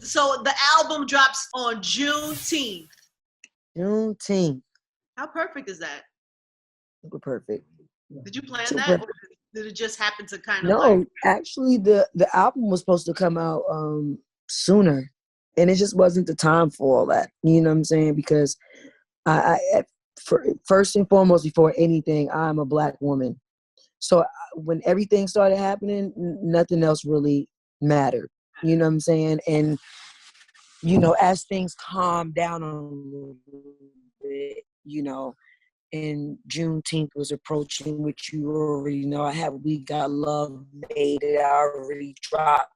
So the album drops on Juneteenth. Juneteenth. How perfect is that? Super perfect. Did you plan Super that? perfect. Or did it just happen to kind of No, actually the album was supposed to come out sooner. And it just wasn't the time for all that. You know what I'm saying? Because first and foremost, before anything, I'm a Black woman. So when everything started happening, nothing else really mattered. You know what I'm saying? And, as things calmed down a little bit, and Juneteenth was approaching, which you already know, We Got Love made it. I already dropped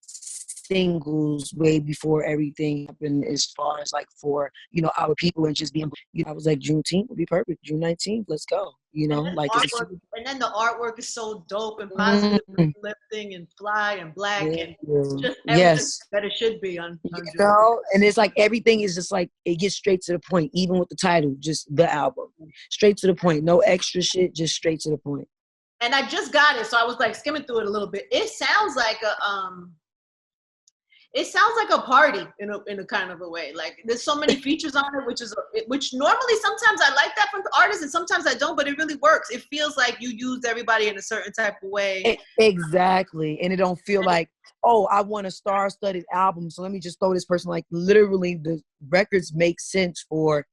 singles way before everything happened, as far as like for our people, and just being I was like, Juneteenth would be perfect. June 19th, let's go. and then the artwork is so dope and positive, uplifting and fly and Black, and it's just everything that it should be on and it's like everything is just like it gets straight to the point, even with the title, just the album, straight to the point, no extra shit, just straight to the point. And I just got it, so I was like skimming through it a little bit. It sounds like a party in a kind of a way. Like there's so many features on it, which normally sometimes I like that from the artists and sometimes I don't, but it really works. It feels like you used everybody in a certain type of way. Exactly. And it don't feel like, oh, I want a star-studded album, so let me just throw this person. Like literally the records make sense for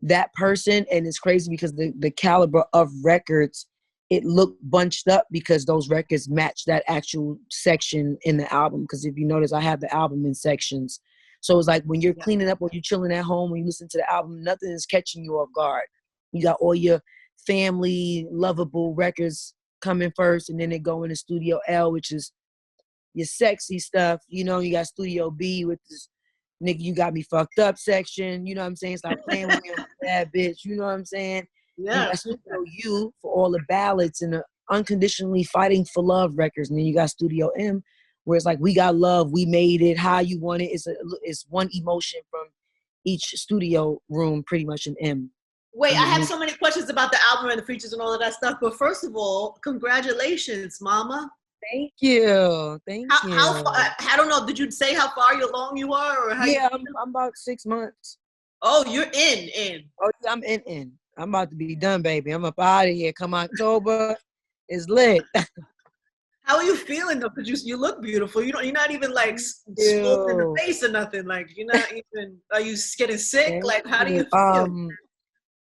that person. And it's crazy because the caliber of records, it looked bunched up because those records match that actual section in the album. Because if you notice, I have the album in sections. So it's like when you're cleaning up or you're chilling at home, when you listen to the album, nothing is catching you off guard. You got all your family, lovable records coming first, and then they go into Studio L, which is your sexy stuff. You got Studio B with this nigga, you got me fucked up section. You know what I'm saying? Stop playing with me, bad bitch. You know what I'm saying? Yeah. You got Studio U for all the ballads and the unconditionally fighting for love records. And then you got Studio M, where it's like, we got love, we made it, how you want it. It's one emotion from each studio room, pretty much, in M. Wait, I have so many questions about the album and the features and all of that stuff. But first of all, congratulations, mama. Thank you. How far, I don't know, did you say how far along you are? Or I'm about 6 months. Oh, you're in. Oh, yeah, I'm in. I'm about to be done, baby. I'm up out of here. Come October, it's lit. How are you feeling though? Because you look beautiful. You're not even like swollen in the face or nothing. Like you're not even. Are you getting sick? Like how do you feel?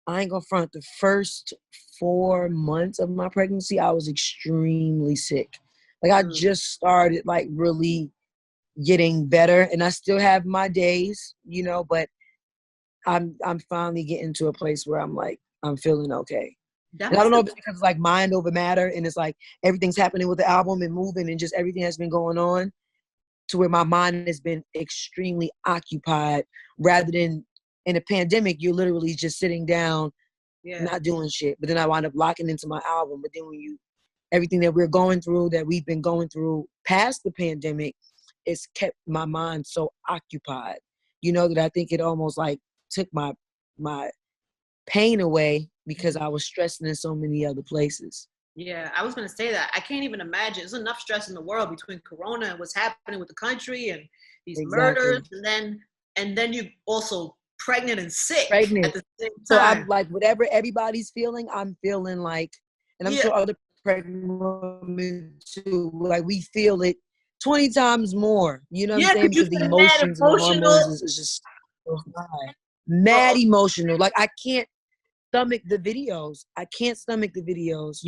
I ain't gonna front. The first 4 months of my pregnancy, I was extremely sick. Like I just started like really getting better, and I still have my days, but I'm finally getting to a place where I'm like, I'm feeling okay. And I don't know if it's because it's like mind over matter, and it's like everything's happening with the album and moving and just everything has been going on to where my mind has been extremely occupied, rather than in a pandemic, you're literally just sitting down, not doing shit. But then I wound up locking into my album. But then everything that we've been going through past the pandemic, it's kept my mind so occupied, that I think it almost like took my pain away because I was stressing in so many other places. Yeah, I was going to say that. I can't even imagine. There's enough stress in the world between Corona and what's happening with the country and these murders, and then you also pregnant and sick at the same time. So I'm like, whatever everybody's feeling, I'm feeling like, and I'm sure other pregnant women too, like we feel it 20 times more. You know what I'm saying? Because the emotions and the hormones is just so high. Mad emotional. Like I can't stomach the videos.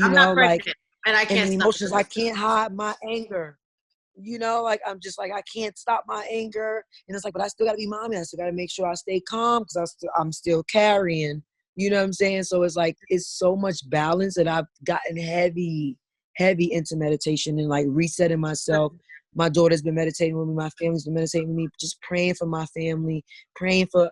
I'm not pregnant, and I can't and the emotions. I can't hide my anger. Like I'm just like I can't stop my anger, and it's like, but I still gotta be mommy. I still gotta make sure I stay calm because I'm still carrying. You know what I'm saying? So it's like it's so much balance that I've gotten heavy into meditation and like resetting myself. My daughter's been meditating with me. My family's been meditating with me. Just praying for my family, praying for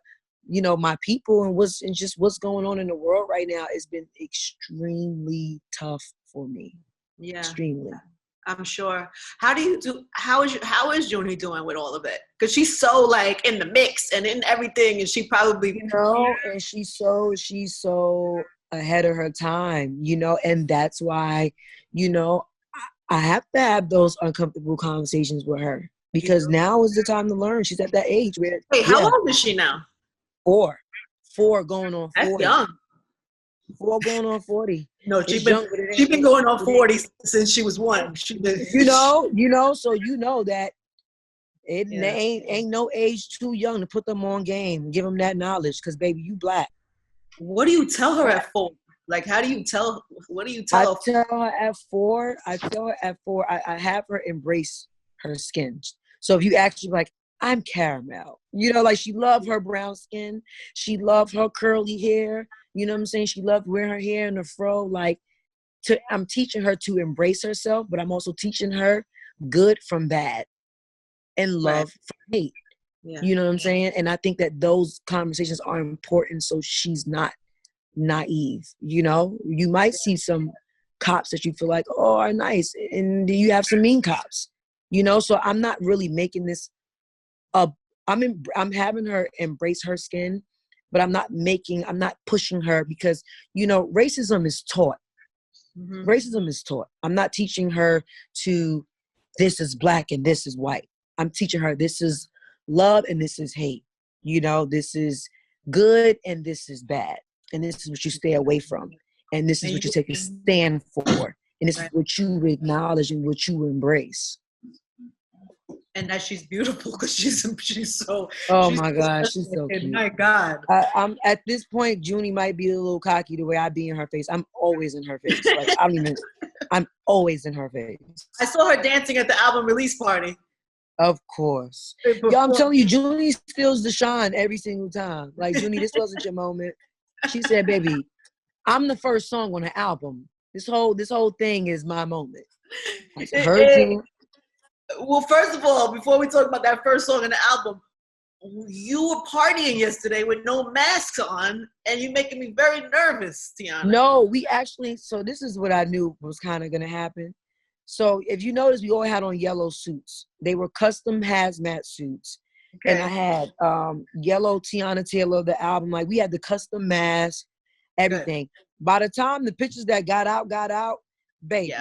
my people, and what's going on in the world right now has been extremely tough for me. Yeah, extremely. I'm sure. How is Junie doing with all of it? Because she's so like in the mix and in everything, and she probably and she's so ahead of her time, and that's why, I have to have those uncomfortable conversations with her because now is the time to learn. She's at that age where. Wait, how old is she now? 4 going on 40. That's young. 4 going on 40. No, she's been going on 40 since she was 1. You know, so you know that ain't no age too young to put them on game, give them that knowledge, because baby, you Black. What do you tell her at 4? Like, how do you tell? What do you tell her? I tell her at 4. I have her embrace her skin. So if you actually like, I'm caramel. You know, like she loved her brown skin. She loved her curly hair. You know what I'm saying? She loved wearing her hair in a fro. Like, I'm teaching her to embrace herself, but I'm also teaching her good from bad and love from hate. Yeah. You know what I'm saying? And I think that those conversations are important so she's not naive. You know, you might see some cops that you feel like, oh, are nice. And you have some mean cops, you know? So I'm not really making this I'm having her embrace her skin, but I'm not pushing her because, you know, racism is taught. Mm-hmm. Racism is taught. I'm not teaching her to, this is Black and this is white. I'm teaching her this is love and this is hate. You know, this is good and this is bad. And this is what you stay away from. And this is what you take a stand for. And this is what you acknowledge and what you embrace. And that she's beautiful because she's so. Oh my God, she's so cute. My God, I'm at this point. Junie might be a little cocky the way I be in her face. I'm always in her face. Like I'm always in her face. I saw her dancing at the album release party. Of course, yo, I'm telling you, Junie steals the shine every single time. Like, Junie, this wasn't your moment. She said, "Baby, I'm the first song on the album. This whole thing is my moment." Like, well, first of all, before we talk about that first song on the album, you were partying yesterday with no masks on, and you're making me very nervous, Teyana. No, so this is what I knew was kind of going to happen. So if you notice, we all had on yellow suits. They were custom hazmat suits. Okay. And I had yellow Teyana Taylor, the album. Like, we had the custom mask, everything. Okay. By the time the pictures that got out, baby,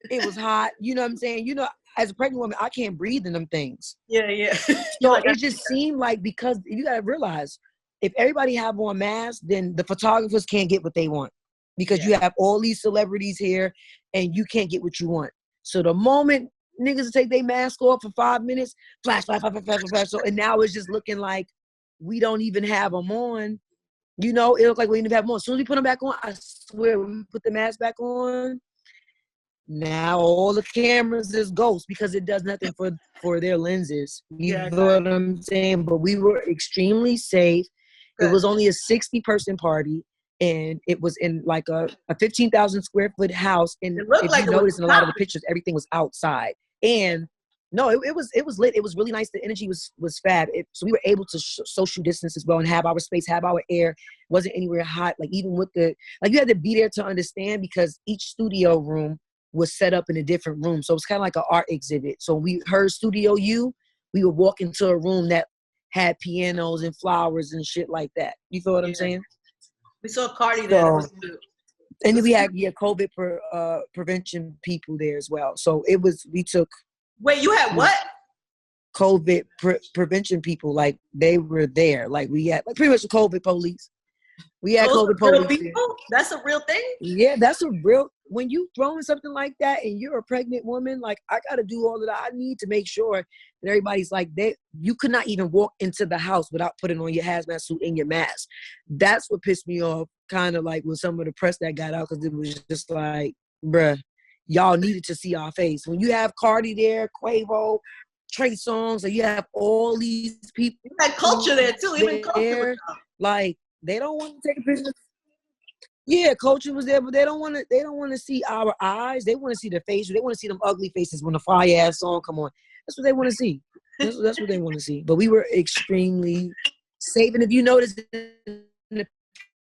it was hot. You know what I'm saying? You know, as a pregnant woman, I can't breathe in them things. Yeah. So it just seemed like, because you got to realize, if everybody have on masks, then the photographers can't get what they want. Because you have all these celebrities here and you can't get what you want. So the moment niggas take their mask off for 5 minutes, flash. So, and now it's just looking like we don't even have them on. You know, it looked like we didn't have them on. As soon as we put them back on, I swear, we put the mask back on. Now all the cameras is ghost because it does nothing for their lenses. You know what I'm saying? But we were extremely safe. Good. It was only a 60-person party, and it was in like a 15,000 square foot house. And if you notice in a lot of the pictures, everything was outside. And no, it was lit. It was really nice. The energy was fab. So we were able to social distance as well and have our space, have our air. It wasn't anywhere hot. Like, even with you had to be there to understand, because each studio room was set up in a different room. So it was kind of like an art exhibit. So we heard Studio U, we would walk into a room that had pianos and flowers and shit like that. You feel what I'm saying? We saw Cardi there. And then we had COVID prevention people there as well. So we took. Wait, you had what? COVID prevention people, like they were there. Like, we had pretty much the COVID police. We had COVID police. People? That's a real thing? Yeah, that's a real. When you throwing something like that and you're a pregnant woman, like, I got to do all that I need to make sure that everybody's like, you could not even walk into the house without putting on your hazmat suit and your mask. That's what pissed me off, kind of like with some of the press that got out, because it was just like, bruh, y'all needed to see our face. When you have Cardi there, Quavo, Trey Songz, and you have all these people. You had Culture there too, even Culture. Like, they don't want to take a picture. Yeah, Culture was there, but they don't want to see our eyes. They want to see the face. They want to see them ugly faces when the fire ass song come on. That's what they want to see. That's what they want to see. But we were extremely safe. And if you notice in the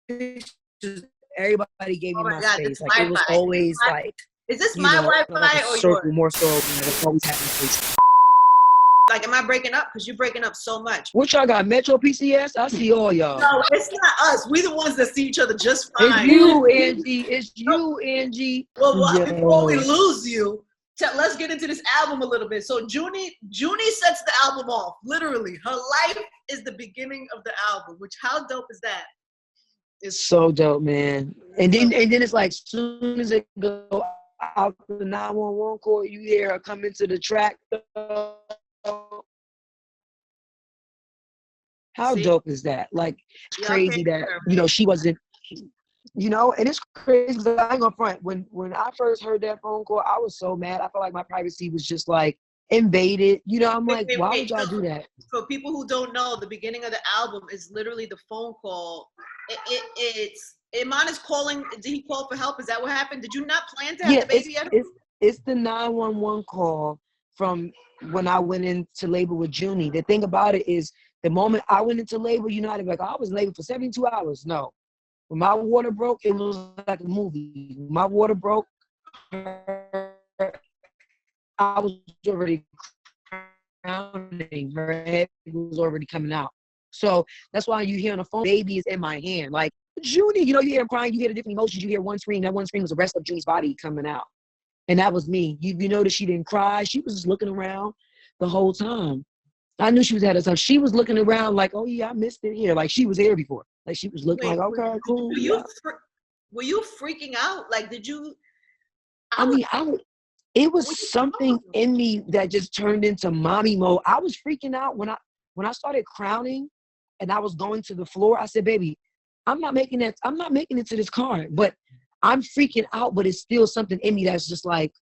pictures, everybody gave me my space. Like, it was always like. Is this my Wi-Fi or yours? More so, always having space. Like, am I breaking up? Because you're breaking up so much. What y'all got? Metro PCS? I see all y'all. No, it's not us. We the ones that see each other just fine. It's you, Angie. It's you, Angie. Well, before we lose you, let's get into this album a little bit. So Junie sets the album off. Literally, her life is the beginning of the album. Which, how dope is that? It's so dope, man. And then it's like, soon as it go out the 911 call, you hear her come into the track. How dope is that? Like, it's crazy that, she wasn't, and it's crazy because I ain't gonna front. When I first heard that phone call, I was so mad. I felt like my privacy was just like invaded. I'm like, why would y'all do that? For people who don't know, the beginning of the album is literally the phone call. It's Iman is calling. Did he call for help? Is that what happened? Did you not plan to have the baby yet? It's the 911 call from when I went into labor with Junie. The thing about it is, the moment I went into labor, I'd be like, I was in labor for 72 hours. No. When my water broke, it was like a movie. When my water broke, I was already crowning. Her head was already coming out. So that's why you hear on the phone, baby is in my hand. Like, Junie, you hear him crying, you hear the different emotions, you hear one scream. That one scream was the rest of Junie's body coming out. And that was me. You notice she didn't cry. She was just looking around the whole time. I knew she was had herself. She was looking around like, oh yeah, I missed it here. Like she was here before. Like she was looking like, okay, cool. Were you freaking out? Like, did you? It was something in me that just turned into mommy mode. I was freaking out when I started crowning and I was going to the floor. I said, baby, I'm not making it to this car. But I'm freaking out, but it's still something in me that's just like,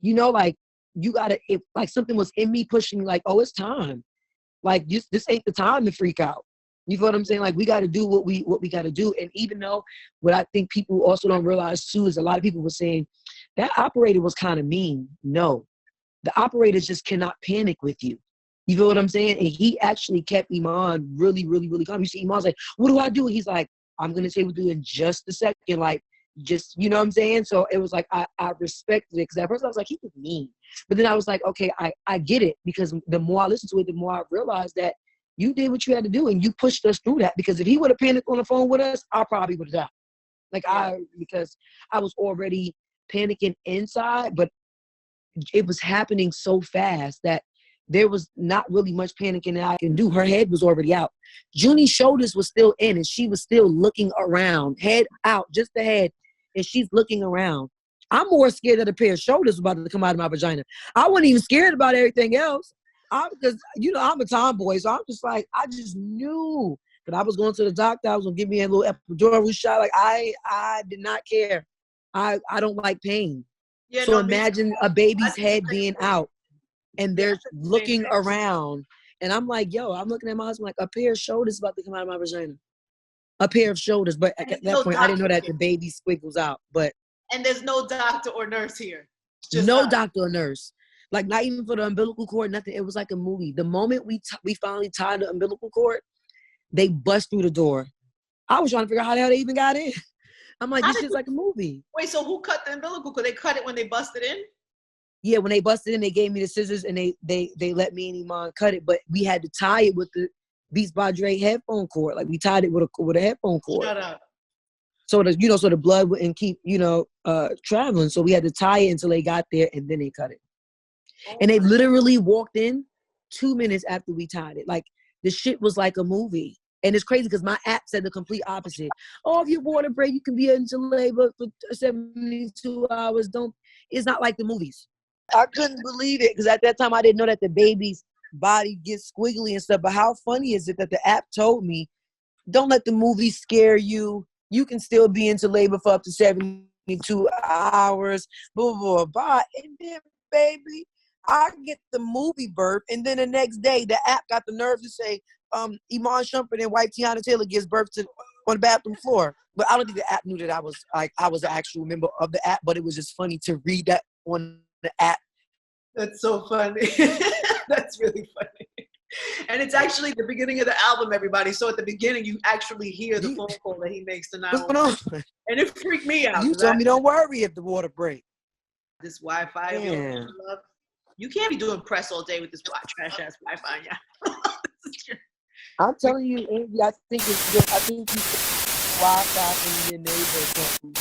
like you gotta, like something was in me pushing me like, oh, it's time. Like this ain't the time to freak out. You feel what I'm saying? Like we got to do what we got to do. And even though what I think people also don't realize too is a lot of people were saying that operator was kind of mean. No, the operators just cannot panic with you. You feel what I'm saying? And he actually kept Iman really, really, really calm. You see, Iman's like, what do I do? He's like, I'm gonna say what to do in just a second. Like, just, you know what I'm saying? So it was like, I respected it because at first I was like, he was mean. But then I was like, okay, I get it, because the more I listened to it, the more I realized that you did what you had to do and you pushed us through that. Because if he would have panicked on the phone with us, I probably would have died. Because I was already panicking inside, but it was happening so fast that there was not really much panicking that I can do. Her head was already out. Junie's shoulders was still in and she was still looking around, head out, just the head. And she's looking around. I'm more scared that a pair of shoulders about to come out of my vagina. I wasn't even scared about everything else. Because, I'm a tomboy, so I'm just like, I just knew that I was going to the doctor. I was going to give me a little epidural shot. Like, I did not care. I don't like pain. Yeah, so imagine a baby's head being out and they're looking around. And I'm like, I'm looking at my husband like, a pair of shoulders about to come out of my vagina. A pair of shoulders. But at that point, I didn't know that the baby squiggles out. And there's no doctor or nurse here. Just no doctor or nurse. Like, not even for the umbilical cord, nothing. It was like a movie. The moment we finally tied the umbilical cord, they bust through the door. I was trying to figure out how the hell they even got in. I'm like, this is like a movie. Wait, so who cut the umbilical cord? They cut it when they busted in? Yeah, when they busted in, they gave me the scissors and they let me and Iman cut it. But we had to tie it with the Beats by Dre headphone cord. Like, we tied it with a headphone cord. Shut up. So the blood wouldn't keep, traveling. So we had to tie it until they got there and then they cut it. And they literally walked in 2 minutes after we tied it. Like, the shit was like a movie. And it's crazy because my app said the complete opposite. Oh, if your water break, you can be into labor for 72 hours. It's not like the movies. I couldn't believe it because at that time I didn't know that the baby's body gets squiggly and stuff. But how funny is it that the app told me, don't let the movies scare you. You can still be into labor for up to 72 hours. Blah, blah, blah, blah. And then, baby, I get the movie birth, and then the next day, the app got the nerve to say, Iman Shumpert and wife Teyana Taylor gives birth on the bathroom floor. But I don't think the app knew that I was an actual member of the app, but it was just funny to read that on the app. That's so funny. That's really funny. And it's actually the beginning of the album, everybody. So at the beginning, you actually hear the phone call that he makes to 911. And it freaked me out. You told me don't worry if the water breaks. This Wi-Fi. You can't be doing press all day with this trash-ass Wi-Fi, yeah. I'm telling you, Angie, I think it's good. I think you should Wi-Fi in your neighbor or something.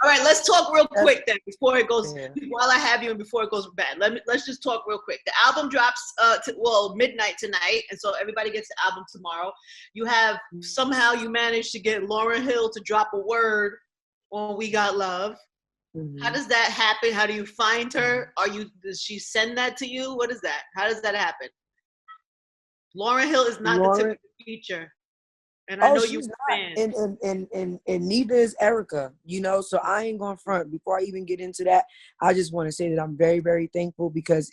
All right, let's talk real quick then before it goes. Yeah. While I have you and before it goes bad, let's just talk real quick. The album drops midnight tonight, and so everybody gets the album tomorrow. You have somehow you managed to get Lauryn Hill to drop a word on "We Got Love." Mm-hmm. How does that happen? How do you find her? Does she send that to you? What is that? How does that happen? Lauryn Hill is not the typical feature. And I know she's you're not. a fan. And neither is Erykah, so I ain't going front. Before I even get into that, I just want to say that I'm very, very thankful, because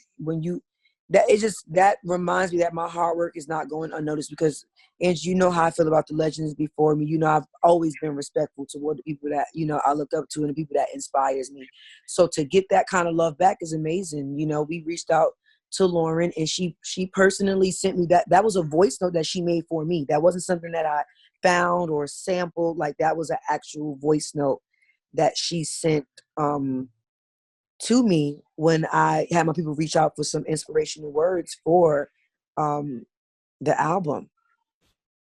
that reminds me that my hard work is not going unnoticed, because, Angie, you know how I feel about the legends before me. I've always been respectful toward the people that, I look up to and the people that inspires me. So to get that kind of love back is amazing. We reached out to Lauryn, and she personally sent me that was a voice note that she made for me. That wasn't something that I found or sampled. Like, that was an actual voice note that she sent to me when I had my people reach out for some inspirational words for the album.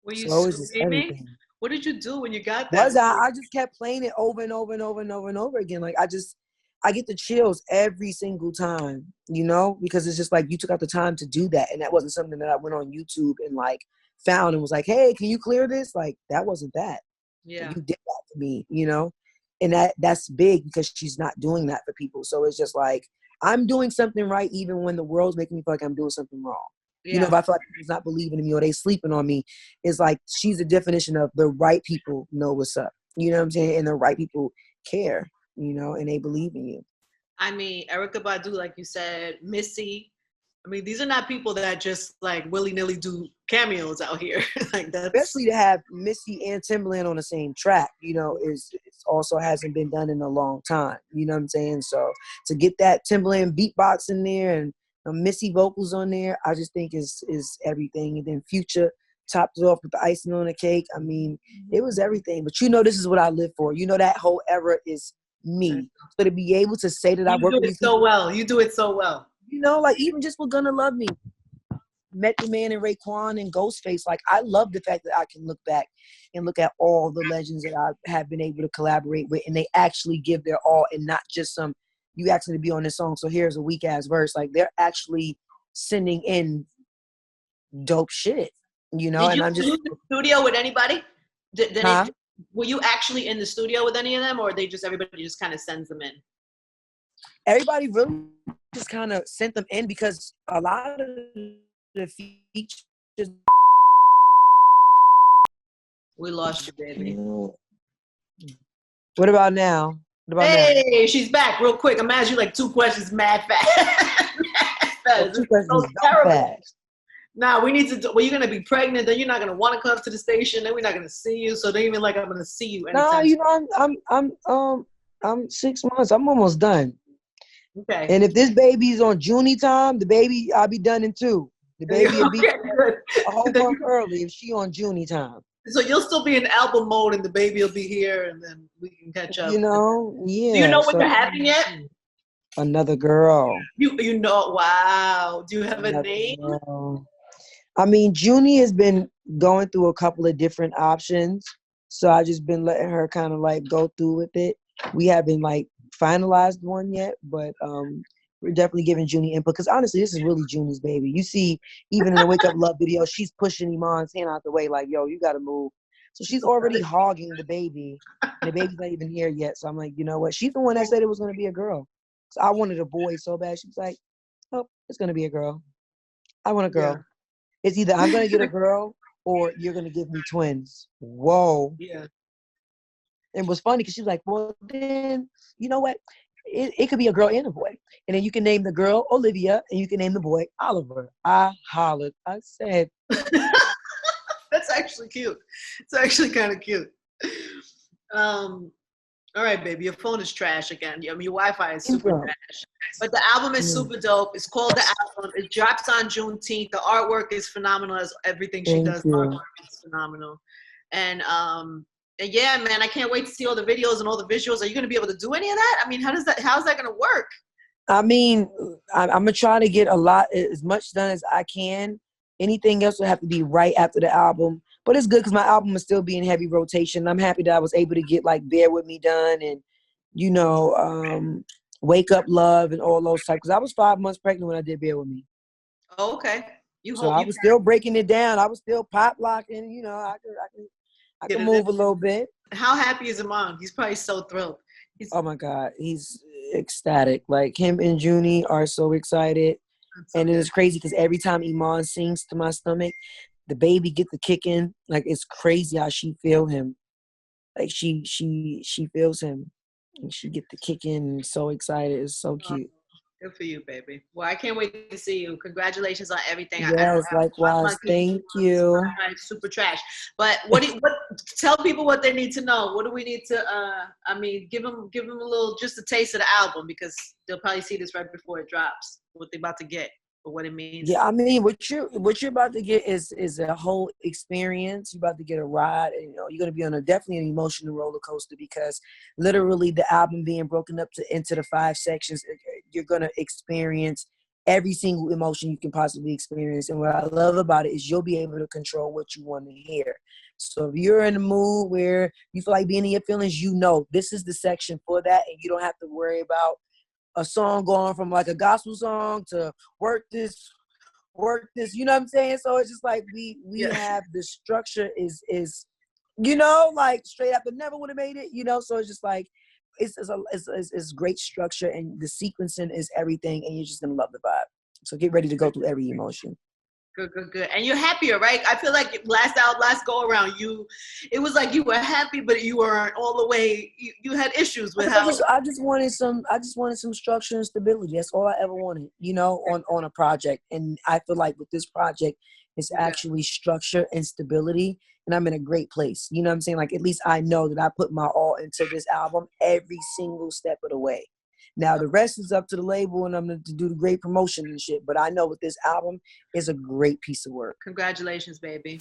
Were you so it's just everything. What did you do when you got that? I just kept playing it over and over and over and over and over again. Like, I get the chills every single time, because it's just like you took out the time to do that. And that wasn't something that I went on YouTube and like found and was like, hey, can you clear this? Like, that wasn't that. Yeah. You did that for me, and that's big, because she's not doing that for people. So it's just like, I'm doing something right even when the world's making me feel like I'm doing something wrong. Yeah. If I feel like people's not believing in me or they sleeping on me, it's like she's the definition of the right people know what's up. You know what I'm saying? And the right people care, and they believe in you. I mean, Erykah Badu, like you said, Missy. I mean, these are not people that just like willy-nilly do cameos out here. Like, that's... Especially to have Missy and Timbaland on the same track, is also hasn't been done in a long time. You know what I'm saying? So to get that Timbaland beatbox in there and Missy vocals on there, I just think is everything. And then Future topped it off with the icing on the cake. I mean, it was everything. But this is what I live for. That whole era is me. So to be able to say that I work with these people, you do it so well. Like even just with Gonna Love Me, Method Man and Raekwon and Ghostface, like I love the fact that I can look back and look at all the legends that I have been able to collaborate with, and they actually give their all, and not just some, you asked me to be on this song, so here's a weak ass verse. Like, they're actually sending in dope shit, Did you in the studio with anybody? Huh? Were you actually in the studio with any of them, or everybody just kind of sends them in? Everybody really just kind of sent them in, because a lot of the features. We lost you, baby. What about now? Hey, she's back real quick. I'm asking you like 2 questions mad fast. Well, 2 questions so fast. Nah, we need to. Well, you're gonna be pregnant, then you're not gonna want to come to the station. Then we're not gonna see you. So they even like I'm gonna see you anytime. No, I'm 6 months. I'm almost done. Okay. And if this baby's on Junie time, the baby I'll be done in 2. The baby will be a whole month early if she on Junie time. So you'll still be in album mode, and the baby will be here, and then we can catch up. Yeah. Do you know what you're having yet? Another girl. You know? Wow. Do you have a name? Girl. I mean, Junie has been going through a couple of different options, so I just been letting her kind of like go through with it. We haven't like finalized one yet, but we're definitely giving Junie input, because honestly, this is really Junie's baby. You see, even in the Wake Up Love video, she's pushing Iman's hand out the way, like, yo, you gotta move. So she's already hogging the baby, and the baby's not even here yet. So I'm like, you know what? She's the one that said it was gonna be a girl. So I wanted a boy so bad. She was like, oh, it's gonna be a girl. I want a girl. Yeah. It's either I'm gonna get a girl or you're gonna give me twins. Whoa. Yeah. It was funny because she was like, well, then, you know what? It could be a girl and a boy. And then you can name the girl Olivia and you can name the boy Oliver. I hollered. I said. That's actually cute. It's actually kind of cute. All right, baby, your phone is trash again. I mean, your Wi-Fi is super trash. But the album is super dope. It's called The Album. It drops on Juneteenth. The artwork is phenomenal, as everything she does. The artwork is phenomenal. And yeah, man, I can't wait to see all the videos and all the visuals. Are you going to be able to do any of that? I mean, how's that going to work? I mean, I'm going to try to get as much done as I can. Anything else will have to be right after the album. But it's good because my album is still being heavy rotation. I'm happy that I was able to get like Bear With Me done and you know, Wake Up Love and all those types. Because I was 5 months pregnant when I did Bear With Me. Oh, okay. So I was still breaking it down. I was still pop locking. You know, I can move a little bit. How happy is Iman? He's probably so thrilled. Oh my God, he's ecstatic. Like him and Junie are so excited, and it is crazy because every time Iman sings to my stomach, the baby get the kick in. Like it's crazy how she feel him. Like she feels him, and she get the kick in. And so excited, it's so cute. Good for you, baby. Well, I can't wait to see you. Congratulations on everything. Yes, likewise. Thank you. Super trash. But what tell people what they need to know. What do we need to give them a little, just a taste of the album, because they'll probably see this right before it drops, what they're about to get or what it means. Yeah, I mean, what you're about to get is a whole experience. You're about to get a ride, and you're gonna be on definitely an emotional roller coaster, because literally the album being broken up into the 5 sections, you're gonna experience every single emotion you can possibly experience. And what I love about it is you'll be able to control what you want to hear. So if you're in a mood where you feel like being in your feelings, this is the section for that, and you don't have to worry about a song going from like a gospel song to work this, you know what I'm saying? So it's just like we have the structure is like straight up, but never would have made it, so it's just like it's great structure, and the sequencing is everything, and you're just gonna love the vibe. So get ready to go through every emotion. Good. And you're happier, right? I feel like last go around, it was like you were happy, but you weren't all the way. You had issues with how. I just wanted some structure and stability. That's all I ever wanted, on a project. And I feel like with this project, it's actually structure and stability, and I'm in a great place. You know what I'm saying? Like, at least I know that I put my all into this album every single step of the way. Now, the rest is up to the label, and I'm going to do the great promotion and shit. But I know with this album, it's a great piece of work. Congratulations, baby.